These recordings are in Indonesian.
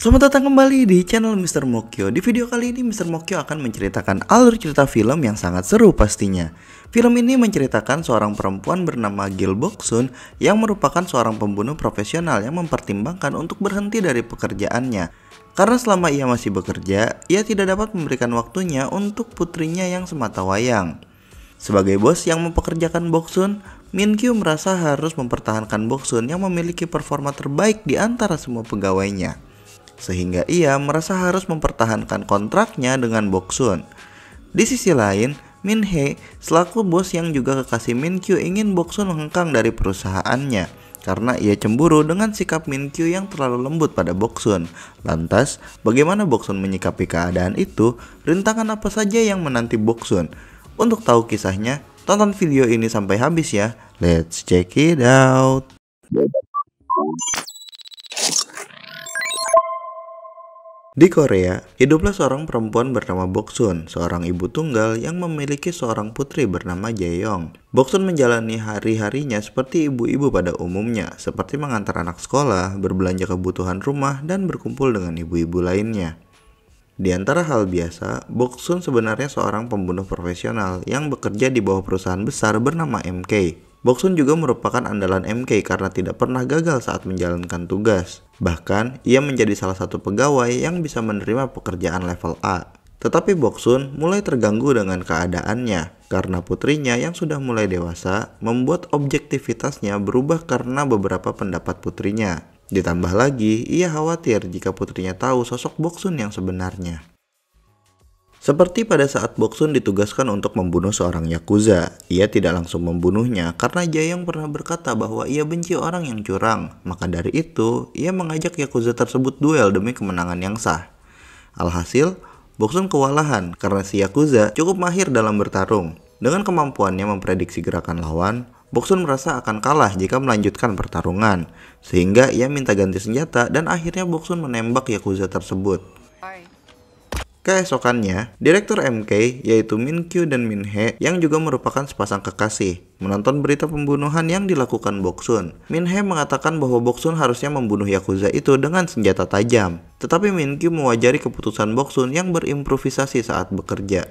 Selamat datang kembali di channel Mr. Mokyo. Di video kali ini Mr. Mokyo akan menceritakan alur cerita film yang sangat seru pastinya. Film ini menceritakan seorang perempuan bernama Gil Boksun yang merupakan seorang pembunuh profesional yang mempertimbangkan untuk berhenti dari pekerjaannya. Karena selama ia masih bekerja, ia tidak dapat memberikan waktunya untuk putrinya yang sematawayang. Sebagai bos yang mempekerjakan Boksun, Min Kyu merasa harus mempertahankan Boksun yang memiliki performa terbaik di antara semua pegawainya. Sehingga ia merasa harus mempertahankan kontraknya dengan Boksun. Di sisi lain, Min Hee selaku bos yang juga kekasih Min Kyu ingin Boksun hengkang dari perusahaannya karena ia cemburu dengan sikap Min Kyu yang terlalu lembut pada Boksun. Lantas, bagaimana Boksun menyikapi keadaan itu? Rintangan apa saja yang menanti Boksun? Untuk tahu kisahnya, tonton video ini sampai habis ya. Let's check it out. Di Korea, hiduplah seorang perempuan bernama Boksun, seorang ibu tunggal yang memiliki seorang putri bernama Jaeyoung. Boksun menjalani hari-harinya seperti ibu-ibu pada umumnya, seperti mengantar anak sekolah, berbelanja kebutuhan rumah, dan berkumpul dengan ibu-ibu lainnya. Di antara hal biasa, Boksun sebenarnya seorang pembunuh profesional yang bekerja di bawah perusahaan besar bernama MK. Boksun juga merupakan andalan MK karena tidak pernah gagal saat menjalankan tugas. Bahkan, ia menjadi salah satu pegawai yang bisa menerima pekerjaan level A. Tetapi Boksun mulai terganggu dengan keadaannya karena putrinya yang sudah mulai dewasa membuat objektivitasnya berubah karena beberapa pendapat putrinya. Ditambah lagi, ia khawatir jika putrinya tahu sosok Boksun yang sebenarnya. Seperti pada saat Boksun ditugaskan untuk membunuh seorang Yakuza, ia tidak langsung membunuhnya karena Jaeyoung pernah berkata bahwa ia benci orang yang curang. Maka dari itu, ia mengajak Yakuza tersebut duel demi kemenangan yang sah. Alhasil, Boksun kewalahan karena si Yakuza cukup mahir dalam bertarung. Dengan kemampuannya memprediksi gerakan lawan, Boksun merasa akan kalah jika melanjutkan pertarungan. Sehingga ia minta ganti senjata dan akhirnya Boksun menembak Yakuza tersebut. Keesokannya, direktur MK yaitu Min Kyu dan Min Hee yang juga merupakan sepasang kekasih menonton berita pembunuhan yang dilakukan Boksun. Min Hee mengatakan bahwa Boksun harusnya membunuh Yakuza itu dengan senjata tajam. Tetapi Min Kyu mewajari keputusan Boksun yang berimprovisasi saat bekerja.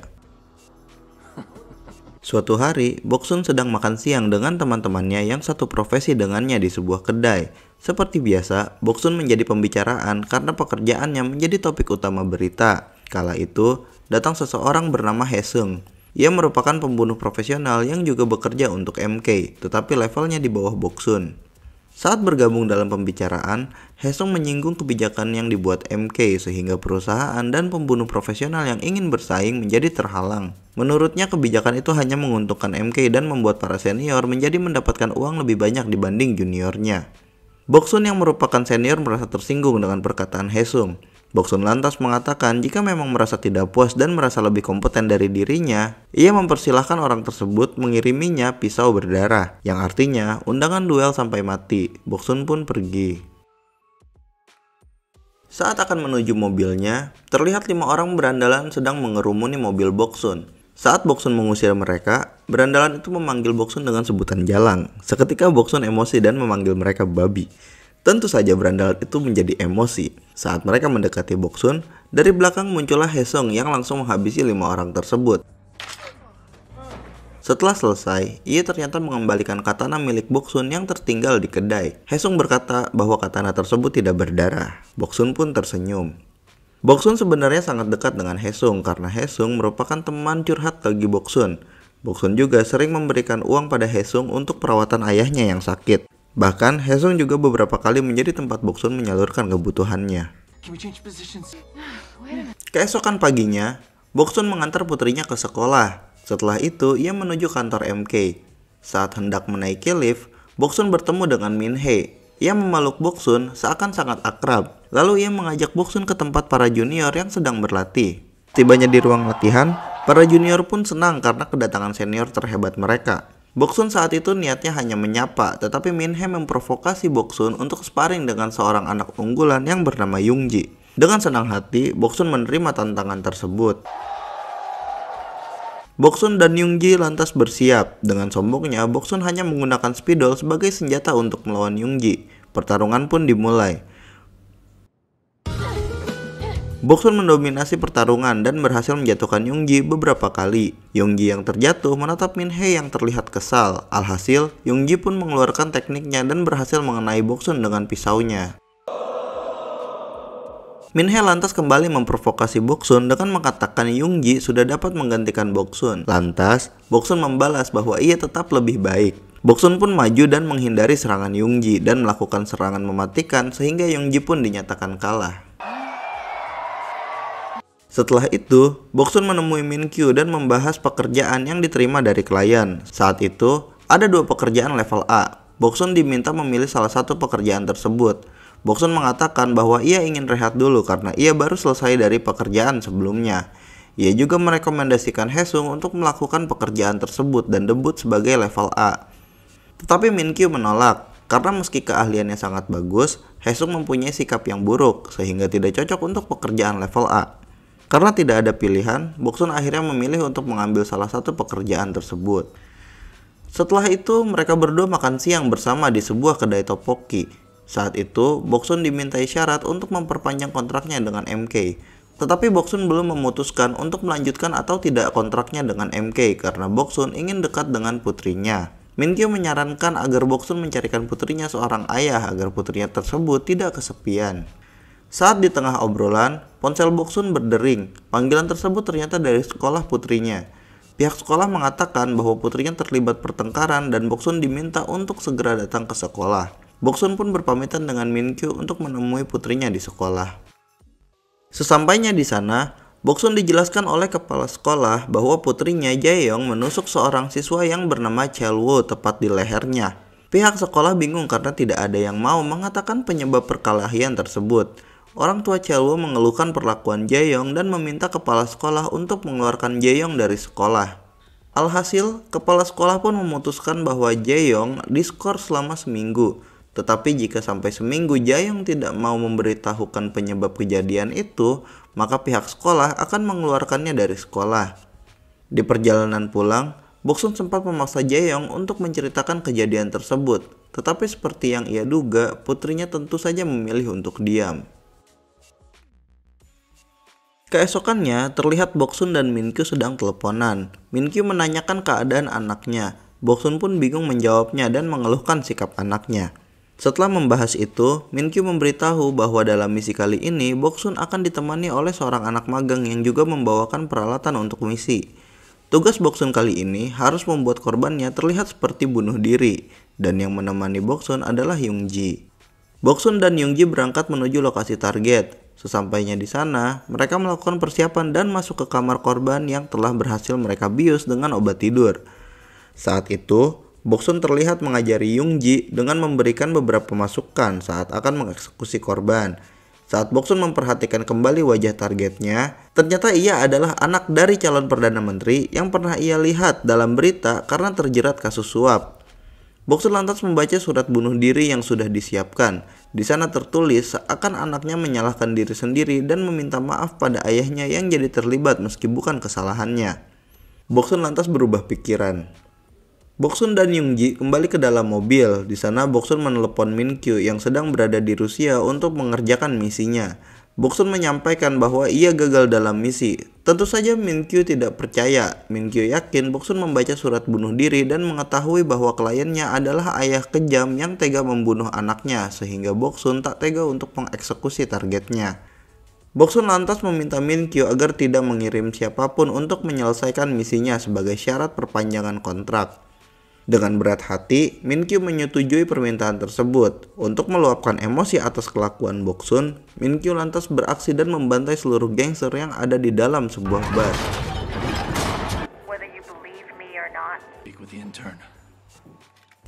Suatu hari, Boksun sedang makan siang dengan teman-temannya yang satu profesi dengannya di sebuah kedai. Seperti biasa, Boksun menjadi pembicaraan karena pekerjaannya menjadi topik utama berita. Kala itu, datang seseorang bernama Haesung. Ia merupakan pembunuh profesional yang juga bekerja untuk MK, tetapi levelnya di bawah Boksun. Saat bergabung dalam pembicaraan, Haesung menyinggung kebijakan yang dibuat MK sehingga perusahaan dan pembunuh profesional yang ingin bersaing menjadi terhalang. Menurutnya kebijakan itu hanya menguntungkan MK dan membuat para senior menjadi mendapatkan uang lebih banyak dibanding juniornya. Boksun yang merupakan senior merasa tersinggung dengan perkataan Haesung. Boksun lantas mengatakan jika memang merasa tidak puas dan merasa lebih kompeten dari dirinya, ia mempersilahkan orang tersebut mengiriminya pisau berdarah, yang artinya undangan duel sampai mati. Boksun pun pergi. Saat akan menuju mobilnya, terlihat 5 orang berandalan sedang mengerumuni mobil Boksun. Saat Boksun mengusir mereka, berandalan itu memanggil Boksun dengan sebutan jalang. Seketika Boksun emosi dan memanggil mereka babi. Tentu saja berandalan itu menjadi emosi. Saat mereka mendekati Boksun, dari belakang muncullah Haesung yang langsung menghabisi 5 orang tersebut. Setelah selesai, ia ternyata mengembalikan katana milik Boksun yang tertinggal di kedai. Haesung berkata bahwa katana tersebut tidak berdarah. Boksun pun tersenyum. Boksun sebenarnya sangat dekat dengan Haesung karena Haesung merupakan teman curhat bagi Boksun. Boksun juga sering memberikan uang pada Haesung untuk perawatan ayahnya yang sakit. Bahkan, Haesung juga beberapa kali menjadi tempat Boksun menyalurkan kebutuhannya. Keesokan paginya, Boksun mengantar putrinya ke sekolah. Setelah itu, ia menuju kantor MK. Saat hendak menaiki lift, Boksun bertemu dengan Min Hee. Ia memeluk Boksun seakan sangat akrab. Lalu ia mengajak Boksun ke tempat para junior yang sedang berlatih. Tibanya di ruang latihan, para junior pun senang karena kedatangan senior terhebat mereka. Boksun saat itu niatnya hanya menyapa, tetapi Min Hee memprovokasi Boksun untuk sparring dengan seorang anak unggulan yang bernama Youngji. Dengan senang hati, Boksun menerima tantangan tersebut. Boksun dan Youngji lantas bersiap. Dengan sombongnya, Boksun hanya menggunakan spidol sebagai senjata untuk melawan Youngji. Pertarungan pun dimulai. Boksun mendominasi pertarungan dan berhasil menjatuhkan Youngji beberapa kali. Youngji yang terjatuh menatap Min-hee yang terlihat kesal. Alhasil, Youngji pun mengeluarkan tekniknya dan berhasil mengenai Boksun dengan pisaunya. Min-hee lantas kembali memprovokasi Boksun dengan mengatakan Youngji sudah dapat menggantikan Boksun. Lantas, Boksun membalas bahwa ia tetap lebih baik. Boksun pun maju dan menghindari serangan Youngji dan melakukan serangan mematikan sehingga Youngji pun dinyatakan kalah. Setelah itu, Boksun menemui Min-kyu dan membahas pekerjaan yang diterima dari klien. Saat itu, ada 2 pekerjaan level A. Boksun diminta memilih salah satu pekerjaan tersebut. Boksun mengatakan bahwa ia ingin rehat dulu karena ia baru selesai dari pekerjaan sebelumnya. Ia juga merekomendasikan Haesung untuk melakukan pekerjaan tersebut dan debut sebagai level A. Tetapi Min-kyu menolak, karena meski keahliannya sangat bagus, Haesung mempunyai sikap yang buruk sehingga tidak cocok untuk pekerjaan level A. Karena tidak ada pilihan, Boksun akhirnya memilih untuk mengambil salah satu pekerjaan tersebut. Setelah itu, mereka berdua makan siang bersama di sebuah kedai tteokbokki. Saat itu, Boksun dimintai syarat untuk memperpanjang kontraknya dengan MK. Tetapi Boksun belum memutuskan untuk melanjutkan atau tidak kontraknya dengan MK karena Boksun ingin dekat dengan putrinya. Min-kyu menyarankan agar Boksun mencarikan putrinya seorang ayah agar putrinya tersebut tidak kesepian. Saat di tengah obrolan, ponsel Boksun berdering. Panggilan tersebut ternyata dari sekolah putrinya. Pihak sekolah mengatakan bahwa putrinya terlibat pertengkaran dan Boksun diminta untuk segera datang ke sekolah. Boksun pun berpamitan dengan Min-kyu untuk menemui putrinya di sekolah. Sesampainya di sana, Boksun dijelaskan oleh kepala sekolah bahwa putrinya Jaeyoung menusuk seorang siswa yang bernama Chae-woo tepat di lehernya. Pihak sekolah bingung karena tidak ada yang mau mengatakan penyebab perkelahian tersebut. Orang tua Chae-woo mengeluhkan perlakuan Jaeyoung dan meminta kepala sekolah untuk mengeluarkan Jaeyoung dari sekolah. Alhasil, kepala sekolah pun memutuskan bahwa Jaeyoung diskor selama seminggu. Tetapi jika sampai seminggu Jaeyoung tidak mau memberitahukan penyebab kejadian itu, maka pihak sekolah akan mengeluarkannya dari sekolah. Di perjalanan pulang, Boksun sempat memaksa Jaeyoung untuk menceritakan kejadian tersebut. Tetapi seperti yang ia duga, putrinya tentu saja memilih untuk diam. Keesokannya, terlihat Boksun dan Min-kyu sedang teleponan. Min-kyu menanyakan keadaan anaknya. Boksun pun bingung menjawabnya dan mengeluhkan sikap anaknya. Setelah membahas itu, Min-kyu memberitahu bahwa dalam misi kali ini, Boksun akan ditemani oleh seorang anak magang yang juga membawakan peralatan untuk misi. Tugas Boksun kali ini harus membuat korbannya terlihat seperti bunuh diri, dan yang menemani Boksun adalah Youngji. Boksun dan Youngji berangkat menuju lokasi target. Sesampainya di sana, mereka melakukan persiapan dan masuk ke kamar korban yang telah berhasil mereka bius dengan obat tidur. Saat itu, Boksun terlihat mengajari Youngji dengan memberikan beberapa masukan saat akan mengeksekusi korban. Saat Boksun memperhatikan kembali wajah targetnya, ternyata ia adalah anak dari calon Perdana Menteri yang pernah ia lihat dalam berita karena terjerat kasus suap. Boksun lantas membaca surat bunuh diri yang sudah disiapkan. Di sana tertulis seakan anaknya menyalahkan diri sendiri dan meminta maaf pada ayahnya yang jadi terlibat meski bukan kesalahannya. Boksun lantas berubah pikiran. Boksun dan Youngji kembali ke dalam mobil. Di sana Boksun menelepon Min-kyu yang sedang berada di Rusia untuk mengerjakan misinya. Boksun menyampaikan bahwa ia gagal dalam misi. Tentu saja Min-kyu tidak percaya. Min-kyu yakin Boksun membaca surat bunuh diri dan mengetahui bahwa kliennya adalah ayah kejam yang tega membunuh anaknya sehingga Boksun tak tega untuk mengeksekusi targetnya. Boksun lantas meminta Min-kyu agar tidak mengirim siapapun untuk menyelesaikan misinya sebagai syarat perpanjangan kontrak. Dengan berat hati, Min-kyu menyetujui permintaan tersebut. Untuk meluapkan emosi atas kelakuan Boksun, Min-kyu lantas beraksi dan membantai seluruh gangster yang ada di dalam sebuah bar.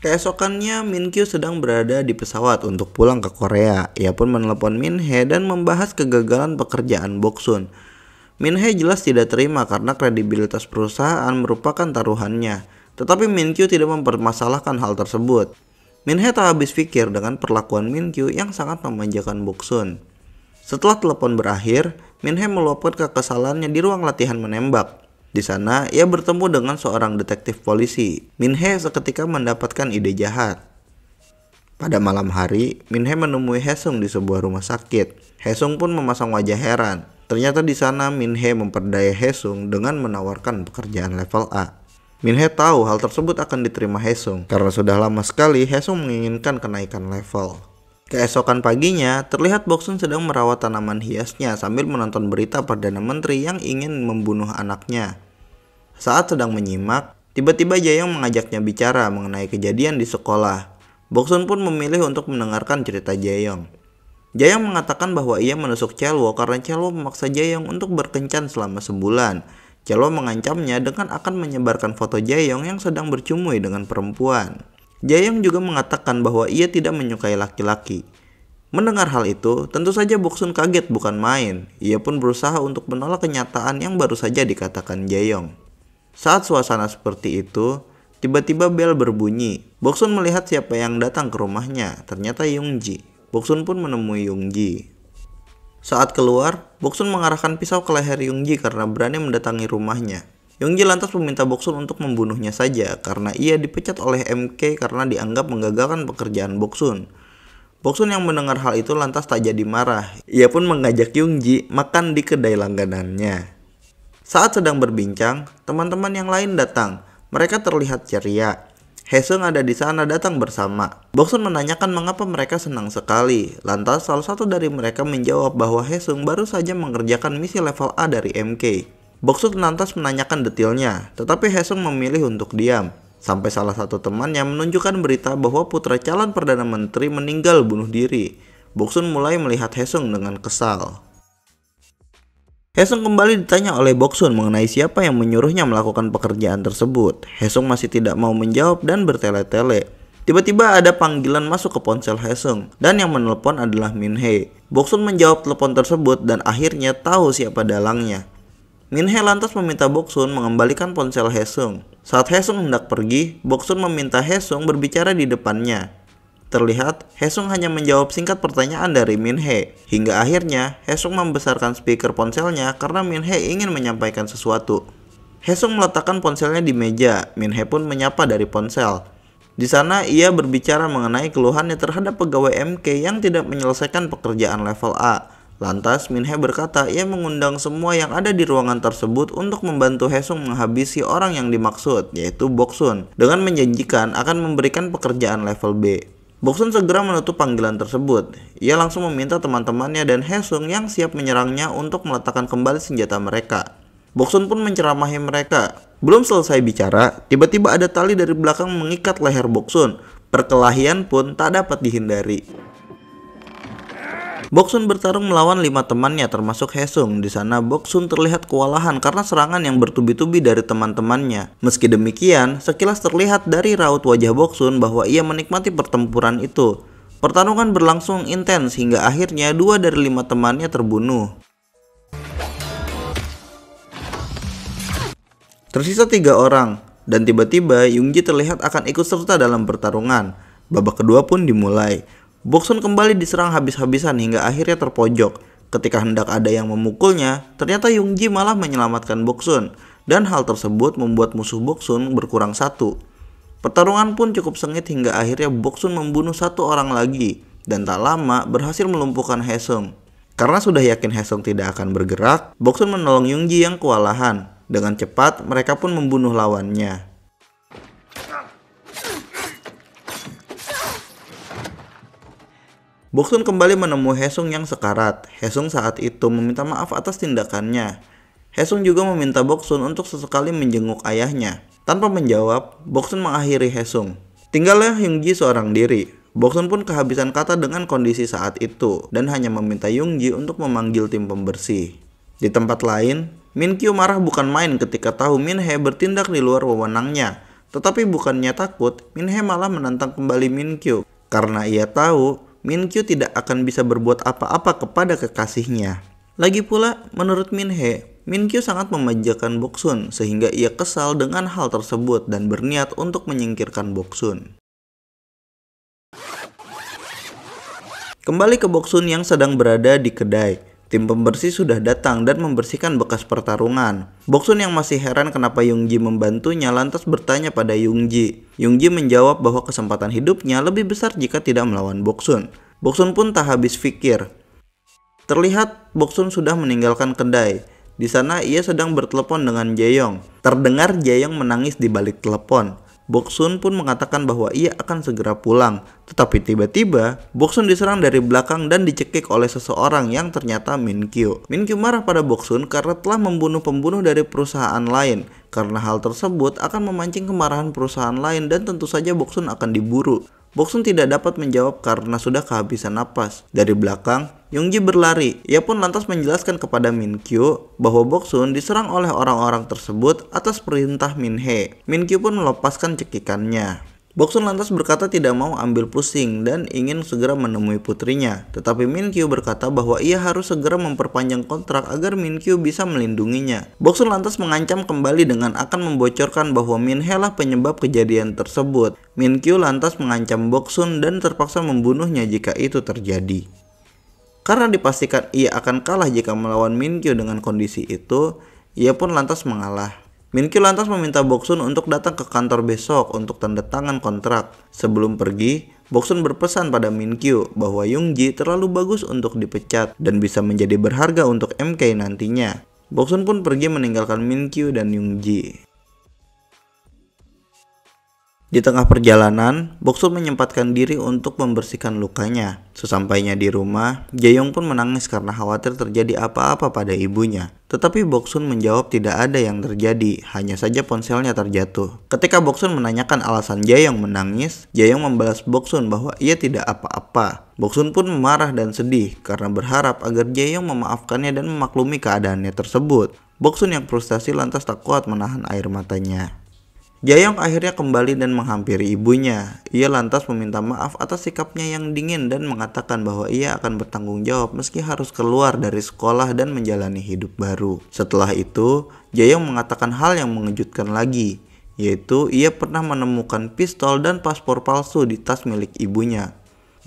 Keesokannya, Min-kyu sedang berada di pesawat untuk pulang ke Korea. Ia pun menelepon Min-hee dan membahas kegagalan pekerjaan Boksun. Min-hee jelas tidak terima karena kredibilitas perusahaan merupakan taruhannya. Tetapi Min-kyu tidak mempermasalahkan hal tersebut. Min-hee tak habis pikir dengan perlakuan Min-kyu yang sangat memanjakan Boksun. Setelah telepon berakhir, Min-hee meluapkan kekesalannya di ruang latihan menembak. Di sana, ia bertemu dengan seorang detektif polisi. Min-hee seketika mendapatkan ide jahat. Pada malam hari, Min-hee menemui Haesung di sebuah rumah sakit. Haesung pun memasang wajah heran. Ternyata di sana Min-hee memperdaya Hae-sung dengan menawarkan pekerjaan level A. Min-hee tahu hal tersebut akan diterima Hae-sung karena sudah lama sekali Hae-sung menginginkan kenaikan level. Keesokan paginya, terlihat Boksun sedang merawat tanaman hiasnya sambil menonton berita Perdana Menteri yang ingin membunuh anaknya. Saat sedang menyimak, tiba-tiba Jae-yong mengajaknya bicara mengenai kejadian di sekolah. Boksun pun memilih untuk mendengarkan cerita Jae-yong. Jae-yong mengatakan bahwa ia menusuk Chae-woo karena Chae-woo memaksa Jae-yong untuk berkencan selama sebulan. Chae-woo mengancamnya dengan akan menyebarkan foto Jae-yong yang sedang bercumui dengan perempuan. Jae-yong juga mengatakan bahwa ia tidak menyukai laki-laki. Mendengar hal itu, tentu saja Boksun kaget bukan main. Ia pun berusaha untuk menolak kenyataan yang baru saja dikatakan Jae-yong. Saat suasana seperti itu, tiba-tiba bel berbunyi. Boksun melihat siapa yang datang ke rumahnya. Ternyata Young-ji. Boksun pun menemui Young-ji. Saat keluar, Boksun mengarahkan pisau ke leher Young-ji karena berani mendatangi rumahnya. Young-ji lantas meminta Boksun untuk membunuhnya saja karena ia dipecat oleh MK karena dianggap menggagalkan pekerjaan Boksun. Boksun yang mendengar hal itu lantas tak jadi marah. Ia pun mengajak Young-ji makan di kedai langganannya. Saat sedang berbincang, teman-teman yang lain datang. Mereka terlihat ceria. Hae-sung ada di sana datang bersama. Boksun menanyakan mengapa mereka senang sekali. Lantas salah satu dari mereka menjawab bahwa Hae-sung baru saja mengerjakan misi level A dari MK. Boksun lantas menanyakan detailnya, tetapi Hae-sung memilih untuk diam. Sampai salah satu temannya menunjukkan berita bahwa putra calon Perdana Menteri meninggal bunuh diri. Boksun mulai melihat Hae-sung dengan kesal. Hae-sung kembali ditanya oleh Boksun mengenai siapa yang menyuruhnya melakukan pekerjaan tersebut. Hae-sung masih tidak mau menjawab dan bertele-tele. Tiba-tiba ada panggilan masuk ke ponsel Hae-sung dan yang menelpon adalah Min-hee. Boksun menjawab telepon tersebut dan akhirnya tahu siapa dalangnya. Min-hee lantas meminta Boksun mengembalikan ponsel Hae-sung. Saat Hae-sung hendak pergi, Boksun meminta Hae-sung berbicara di depannya. Terlihat, Hae-sung hanya menjawab singkat pertanyaan dari Min-hee. Hingga akhirnya, Hae-sung membesarkan speaker ponselnya karena Min-hee ingin menyampaikan sesuatu. Hae-sung meletakkan ponselnya di meja. Min-hee pun menyapa dari ponsel. Di sana, ia berbicara mengenai keluhannya terhadap pegawai MK yang tidak menyelesaikan pekerjaan level A. Lantas Min-hee berkata ia mengundang semua yang ada di ruangan tersebut untuk membantu Hae-sung menghabisi orang yang dimaksud, yaitu Boksun, dengan menjanjikan akan memberikan pekerjaan level B. Boksun segera menutup panggilan tersebut. Ia langsung meminta teman-temannya dan Hae-sung yang siap menyerangnya untuk meletakkan kembali senjata mereka. Boksun pun menceramahi mereka. Belum selesai bicara, tiba-tiba ada tali dari belakang mengikat leher Boksun. Perkelahian pun tak dapat dihindari. Boksun bertarung melawan 5 temannya termasuk Hae-sung. Di sana Boksun terlihat kewalahan karena serangan yang bertubi-tubi dari teman-temannya. Meski demikian, sekilas terlihat dari raut wajah Boksun bahwa ia menikmati pertempuran itu. Pertarungan berlangsung intens hingga akhirnya 2 dari 5 temannya terbunuh. Tersisa 3 orang, dan tiba-tiba Young-ji terlihat akan ikut serta dalam pertarungan. Babak kedua pun dimulai. Boksun kembali diserang habis-habisan hingga akhirnya terpojok. Ketika hendak ada yang memukulnya, ternyata Young-ji malah menyelamatkan Boksun. Dan hal tersebut membuat musuh Boksun berkurang 1. Pertarungan pun cukup sengit hingga akhirnya Boksun membunuh 1 orang lagi. Dan tak lama berhasil melumpuhkan Hae-sung. Karena sudah yakin Hae-sung tidak akan bergerak, Boksun menolong Young-ji yang kewalahan. Dengan cepat mereka pun membunuh lawannya. Boksun kembali menemui Hae-sung yang sekarat. Hae-sung saat itu meminta maaf atas tindakannya. Hae-sung juga meminta Boksun untuk sesekali menjenguk ayahnya. Tanpa menjawab, Boksun mengakhiri Hae-sung. Tinggallah Young-ji seorang diri. Boksun pun kehabisan kata dengan kondisi saat itu dan hanya meminta Young-ji untuk memanggil tim pembersih. Di tempat lain, Min-kyu marah bukan main ketika tahu Min-hee bertindak di luar wewenangnya. Tetapi bukannya takut, Min-hee malah menantang kembali Min-kyu karena ia tahu Min-kyu tidak akan bisa berbuat apa-apa kepada kekasihnya. Lagi pula, menurut Min-hee, Min-kyu sangat memanjakan Boksun sehingga ia kesal dengan hal tersebut dan berniat untuk menyingkirkan Boksun. Kembali ke Boksun yang sedang berada di kedai. Tim pembersih sudah datang dan membersihkan bekas pertarungan. Boksun yang masih heran kenapa Young-ji membantunya lantas bertanya pada Young-ji. Young-ji menjawab bahwa kesempatan hidupnya lebih besar jika tidak melawan Boksun. Boksun pun tak habis pikir. Terlihat Boksun sudah meninggalkan kedai. Di sana ia sedang bertelepon dengan Jaeyong. Terdengar Jaeyong menangis di balik telepon. Boksun pun mengatakan bahwa ia akan segera pulang. Tetapi tiba-tiba, Boksun diserang dari belakang dan dicekik oleh seseorang yang ternyata Minkyu. Minkyu marah pada Boksun karena telah membunuh pembunuh dari perusahaan lain. Karena hal tersebut akan memancing kemarahan perusahaan lain dan tentu saja Boksun akan diburu. Boksun tidak dapat menjawab karena sudah kehabisan napas. Dari belakang, Youngji berlari. Ia pun lantas menjelaskan kepada Minkyu bahwa Boksun diserang oleh orang-orang tersebut atas perintah Minhee. Minkyu pun melepaskan cekikannya. Boksun lantas berkata tidak mau ambil pusing dan ingin segera menemui putrinya. Tetapi Minkyu berkata bahwa ia harus segera memperpanjang kontrak agar Minkyu bisa melindunginya. Boksun lantas mengancam kembali dengan akan membocorkan bahwa Minhee lah penyebab kejadian tersebut. Minkyu lantas mengancam Boksun dan terpaksa membunuhnya jika itu terjadi. Karena dipastikan ia akan kalah jika melawan Minkyu dengan kondisi itu, ia pun lantas mengalah. Minkyu lantas meminta Boksun untuk datang ke kantor besok untuk tanda tangan kontrak. Sebelum pergi, Boksun berpesan pada Minkyu bahwa Youngji terlalu bagus untuk dipecat dan bisa menjadi berharga untuk MK nantinya. Boksun pun pergi meninggalkan Minkyu dan Youngji. Di tengah perjalanan, Boksun menyempatkan diri untuk membersihkan lukanya. Sesampainya di rumah, Jaeyong pun menangis karena khawatir terjadi apa-apa pada ibunya. Tetapi Boksun menjawab tidak ada yang terjadi, hanya saja ponselnya terjatuh. Ketika Boksun menanyakan alasan Jaeyong menangis, Jaeyong membalas Boksun bahwa ia tidak apa-apa. Boksun pun marah dan sedih karena berharap agar Jaeyong memaafkannya dan memaklumi keadaannya tersebut. Boksun yang frustasi lantas tak kuat menahan air matanya. Jaeyong akhirnya kembali dan menghampiri ibunya. Ia lantas meminta maaf atas sikapnya yang dingin dan mengatakan bahwa ia akan bertanggung jawab meski harus keluar dari sekolah dan menjalani hidup baru. Setelah itu, Jaeyong mengatakan hal yang mengejutkan lagi, yaitu ia pernah menemukan pistol dan paspor palsu di tas milik ibunya.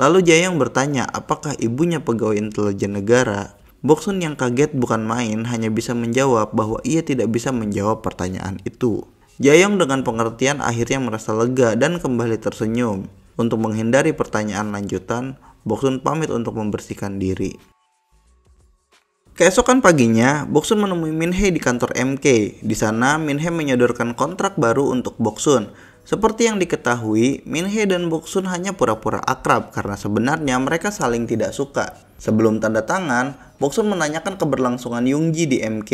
Lalu Jaeyong bertanya apakah ibunya pegawai intelijen negara. Boksun yang kaget bukan main hanya bisa menjawab bahwa ia tidak bisa menjawab pertanyaan itu. Jaeyong dengan pengertian akhirnya merasa lega dan kembali tersenyum. Untuk menghindari pertanyaan lanjutan, Boksun pamit untuk membersihkan diri. Keesokan paginya, Boksun menemui Minhee di kantor MK. Di sana, Minhee menyodorkan kontrak baru untuk Boksun. Seperti yang diketahui, Minhee dan Boksun hanya pura-pura akrab karena sebenarnya mereka saling tidak suka. Sebelum tanda tangan, Boksun menanyakan keberlangsungan Youngji di MK.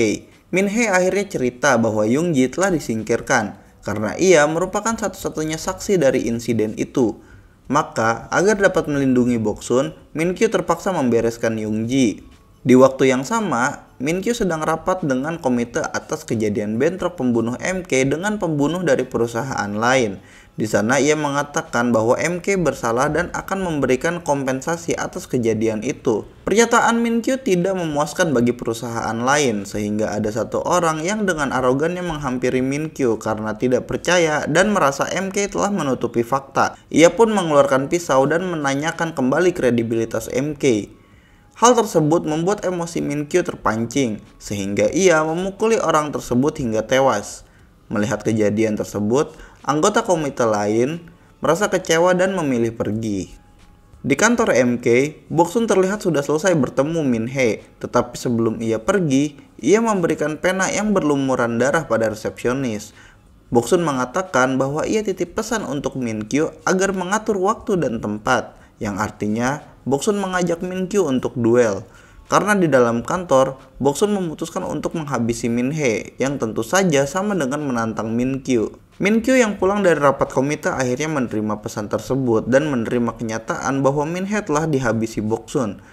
Minhee akhirnya cerita bahwa Youngji telah disingkirkan karena ia merupakan satu-satunya saksi dari insiden itu. Maka, agar dapat melindungi Boksun, Minkyu terpaksa membereskan Youngji. Di waktu yang sama, Minkyu sedang rapat dengan komite atas kejadian bentrok pembunuh MK dengan pembunuh dari perusahaan lain. Di sana ia mengatakan bahwa MK bersalah dan akan memberikan kompensasi atas kejadian itu. Pernyataan Minkyu tidak memuaskan bagi perusahaan lain sehingga ada satu orang yang dengan arogannya menghampiri Minkyu karena tidak percaya dan merasa MK telah menutupi fakta. Ia pun mengeluarkan pisau dan menanyakan kembali kredibilitas MK. Hal tersebut membuat emosi Minkyu terpancing sehingga ia memukuli orang tersebut hingga tewas. Melihat kejadian tersebut, anggota komite lain merasa kecewa dan memilih pergi. Di kantor MK, Boksun terlihat sudah selesai bertemu Minhee, tetapi sebelum ia pergi, ia memberikan pena yang berlumuran darah pada resepsionis. Boksun mengatakan bahwa ia titip pesan untuk Minkyu agar mengatur waktu dan tempat, yang artinya Boksun mengajak Minkyu untuk duel. Karena di dalam kantor, Boksun memutuskan untuk menghabisi Minhee yang tentu saja sama dengan menantang Minkyu. Minkyu yang pulang dari rapat komite akhirnya menerima pesan tersebut dan menerima kenyataan bahwa Minhee telah dihabisi Boksun.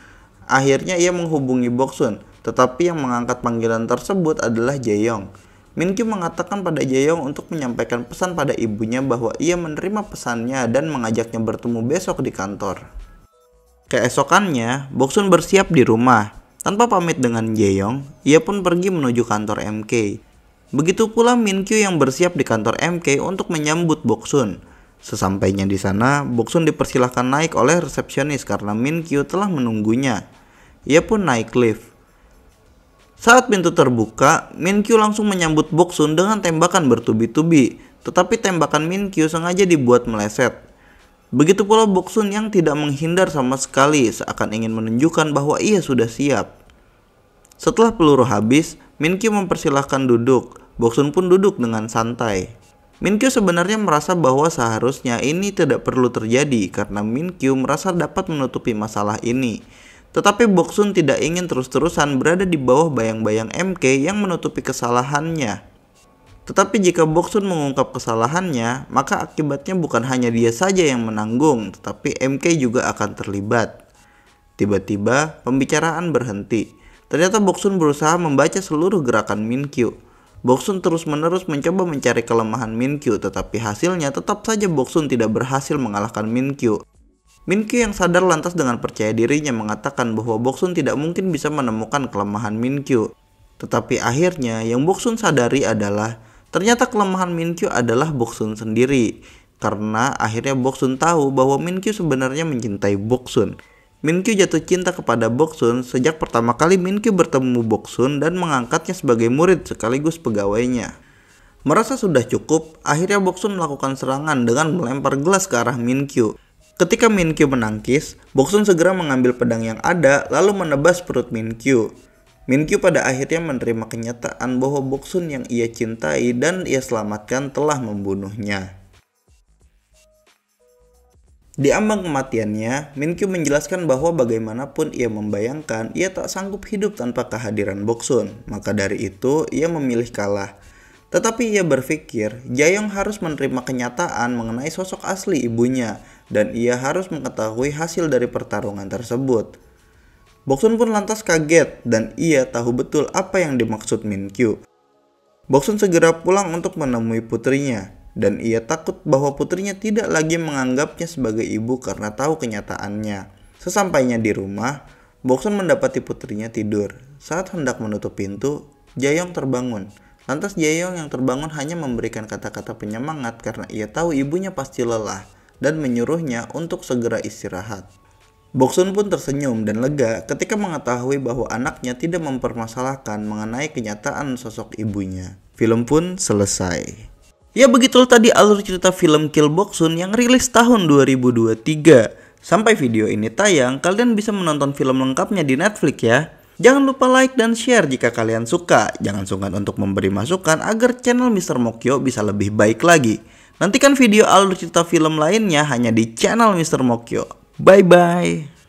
Akhirnya ia menghubungi Boksun, tetapi yang mengangkat panggilan tersebut adalah Jaeyong. Minkyu mengatakan pada Jaeyong untuk menyampaikan pesan pada ibunya bahwa ia menerima pesannya dan mengajaknya bertemu besok di kantor. Keesokannya, Boksun bersiap di rumah. Tanpa pamit dengan Jaeyong, ia pun pergi menuju kantor MK. Begitu pula Minkyu yang bersiap di kantor MK untuk menyambut Boksun. Sesampainya di sana, Boksun dipersilahkan naik oleh resepsionis karena Minkyu telah menunggunya. Ia pun naik lift. Saat pintu terbuka, Minkyu langsung menyambut Boksun dengan tembakan bertubi-tubi, tetapi tembakan Minkyu sengaja dibuat meleset. Begitu pula Boksun yang tidak menghindar sama sekali, seakan ingin menunjukkan bahwa ia sudah siap. Setelah peluru habis, Minkyu mempersilahkan duduk. Boksun pun duduk dengan santai. Minkyu sebenarnya merasa bahwa seharusnya ini tidak perlu terjadi karena Minkyu merasa dapat menutupi masalah ini. Tetapi Boksun tidak ingin terus-terusan berada di bawah bayang-bayang MK yang menutupi kesalahannya. Tetapi jika Boksun mengungkap kesalahannya, maka akibatnya bukan hanya dia saja yang menanggung, tetapi MK juga akan terlibat. Tiba-tiba, pembicaraan berhenti. Ternyata Boksun berusaha membaca seluruh gerakan Minkyu. Boksun terus-menerus mencoba mencari kelemahan Minkyu, tetapi hasilnya tetap saja Boksun tidak berhasil mengalahkan Minkyu. Minkyu yang sadar lantas dengan percaya dirinya mengatakan bahwa Boksun tidak mungkin bisa menemukan kelemahan Minkyu. Tetapi akhirnya yang Boksun sadari adalah ternyata kelemahan Minkyu adalah Boksun sendiri. Karena akhirnya Boksun tahu bahwa Minkyu sebenarnya mencintai Boksun. Minkyu jatuh cinta kepada Boksun sejak pertama kali Minkyu bertemu Boksun dan mengangkatnya sebagai murid sekaligus pegawainya. Merasa sudah cukup, akhirnya Boksun melakukan serangan dengan melempar gelas ke arah Minkyu. Ketika Minkyu menangkis, Boksun segera mengambil pedang yang ada lalu menebas perut Minkyu. Minkyu pada akhirnya menerima kenyataan bahwa Boksun yang ia cintai dan ia selamatkan telah membunuhnya. Di ambang kematiannya, Minkyu menjelaskan bahwa bagaimanapun ia membayangkan, ia tak sanggup hidup tanpa kehadiran Boksun. Maka dari itu, ia memilih kalah. Tetapi ia berpikir, Jaeyoung harus menerima kenyataan mengenai sosok asli ibunya, dan ia harus mengetahui hasil dari pertarungan tersebut. Boksun pun lantas kaget, dan ia tahu betul apa yang dimaksud Minkyu. Boksun segera pulang untuk menemui putrinya, dan ia takut bahwa putrinya tidak lagi menganggapnya sebagai ibu karena tahu kenyataannya. Sesampainya di rumah, Boksun mendapati putrinya tidur. Saat hendak menutup pintu, Jaeyoung terbangun. Lantas Jaeyoung yang terbangun hanya memberikan kata-kata penyemangat karena ia tahu ibunya pasti lelah dan menyuruhnya untuk segera istirahat. Boksun pun tersenyum dan lega ketika mengetahui bahwa anaknya tidak mempermasalahkan mengenai kenyataan sosok ibunya. Film pun selesai. Ya begitulah tadi alur cerita film Kill Boksun yang rilis tahun 2023. Sampai video ini tayang, kalian bisa menonton film lengkapnya di Netflix ya. Jangan lupa like dan share jika kalian suka. Jangan sungkan untuk memberi masukan agar channel Mr. Mokyo bisa lebih baik lagi. Nantikan video alur cerita film lainnya hanya di channel Mr. Mokyo. Bye bye.